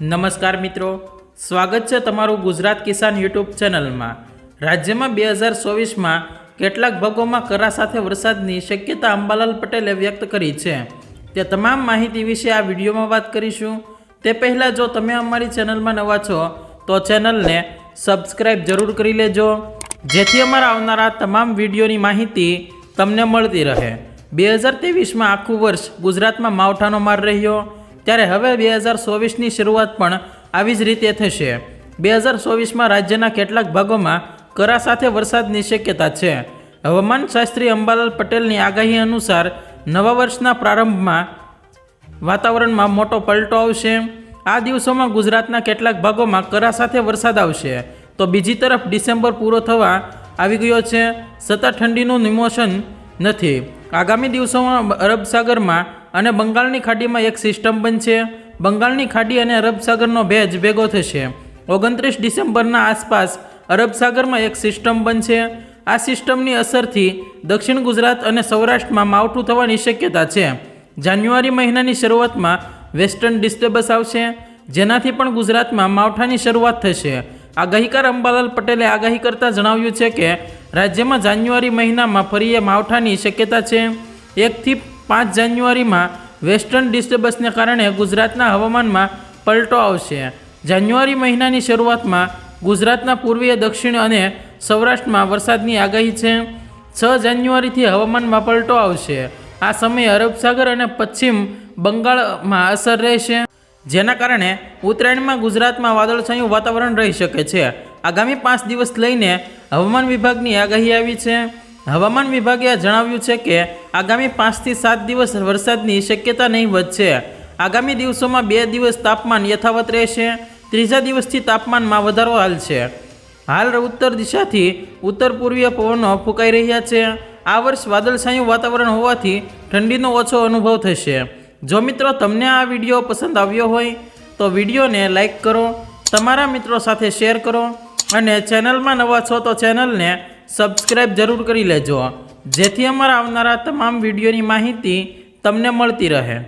नमस्कार मित्रों, स्वागत है तमारू गुजरात किसान यूट्यूब चैनल में। राज्य में 2024 में केटलाक भागों में करा साथे वरसादनी शक्यता अंबालाल पटेले व्यक्त करी है। ते तमाम माहिती विषे आ विडियो में बात करीशुं। ते पहला जो तमे अमारी चैनल में नवा छो तो चैनल ने सब्सक्राइब जरूर करी लेजो, जेथी अमारा आवनारा तमाम विडियोनी माहिती तमने मळती रहे। 2023 में आखुं वर्ष गुजरात में मावठानो मार रह्यो, त्यारे हवे 2024 ની શરૂઆત પણ આવી જ રીતે થશે। 2024 માં રાજ્યના કેટલાક ભાગોમાં કરા સાથે વરસાદની શક્યતા છે। હવામાન શાસ્ત્રી અંબાલાલ પટેલની આગાહી અનુસાર નવા વર્ષના પ્રારંભમાં વાતાવરણમાં મોટો પલટો આવશે। આ દિવસોમાં ગુજરાતના કેટલાક ભાગોમાં કરા સાથે વરસાદ આવશે, તો બીજી તરફ ડિસેમ્બર પૂરો થવા આવી ગયો છે, છતાં ઠંડીનું નિમોશન નથી। આગામી દિવસોમાં અરબ સાગરમાં અને બંગાળની ખાડીમાં એક સિસ્ટમ બનશે। બંગાળની ખાડી અને અરબ સાગરનો ભેજ ભેગો થશે। 29 ડિસેમ્બરના આસપાસ અરબ સાગરમાં એક સિસ્ટમ બનશે। આ સિસ્ટમની અસરથી દક્ષિણ ગુજરાત અને સૌરાષ્ટ્રમાં માવઠું થવાની શક્યતા છે। જાન્યુઆરી મહિનાની શરૂઆતમાં વેસ્ટર્ન ડિસ્ટર્બન્સ આવશે, જેનાથી પણ ગુજરાતમાં માવઠાની શરૂઆત થશે। આગાહીકાર અંબાલાલ પટેલે આગાહી કરતા જણાવ્યું છે કે રાજ્યમાં જાન્યુઆરી મહિનામાં ફરી માવઠાની શક્યતા છે। 1 થી 5 જાન્યુઆરી में वेस्टर्न डिस्टर्बन्स ने कारण गुजरातना हवामान में पलटो आवशे। जान्युआरी महीना की शुरुआत में गुजरातना पूर्वीय दक्षिण और सौराष्ट्र में वरसादनी आगाही है। 6 जान्युआरी थी हवामान में पलटो आवशे। आ समय अरब सागर और पश्चिम बंगाल में असर रहेशे, जेना कारणे उत्तरायण में गुजरात में वादळछायुं वातावरण रही शके छे। आगामी 5 दिवस लईने हवामान विभागनी आगाही आवी छे। हवामान विभागे जणाव्युं छे के आगामी 5 થી 7 दिवस वरसादनी शक्यता नहीवत छे। आगामी दिवसों में 2 दिवस तापमान यथावत रहेशे। त्रीजा दिवसथी तापमान में वधारो हालशे। हाल उत्तर दिशा थी उत्तर पूर्वीय पवनो फूंकाई रह्या छे। आ वर्ष वादळछायुं वातावरण होवाथी ठंडीनो ओछो अनुभव थशे। जो मित्रों तमने आ विडियो पसंद आव्यो होय तो विडियो ने लाइक करो, तमारा मित्रों साथे शेर करो अने चेनल में नवा छो तो चेनल ने सब्सक्राइब जरूर करी लेजो, जेथी अमारा आवनारा तमाम विडियोनी माहिती तमने मळती रहे।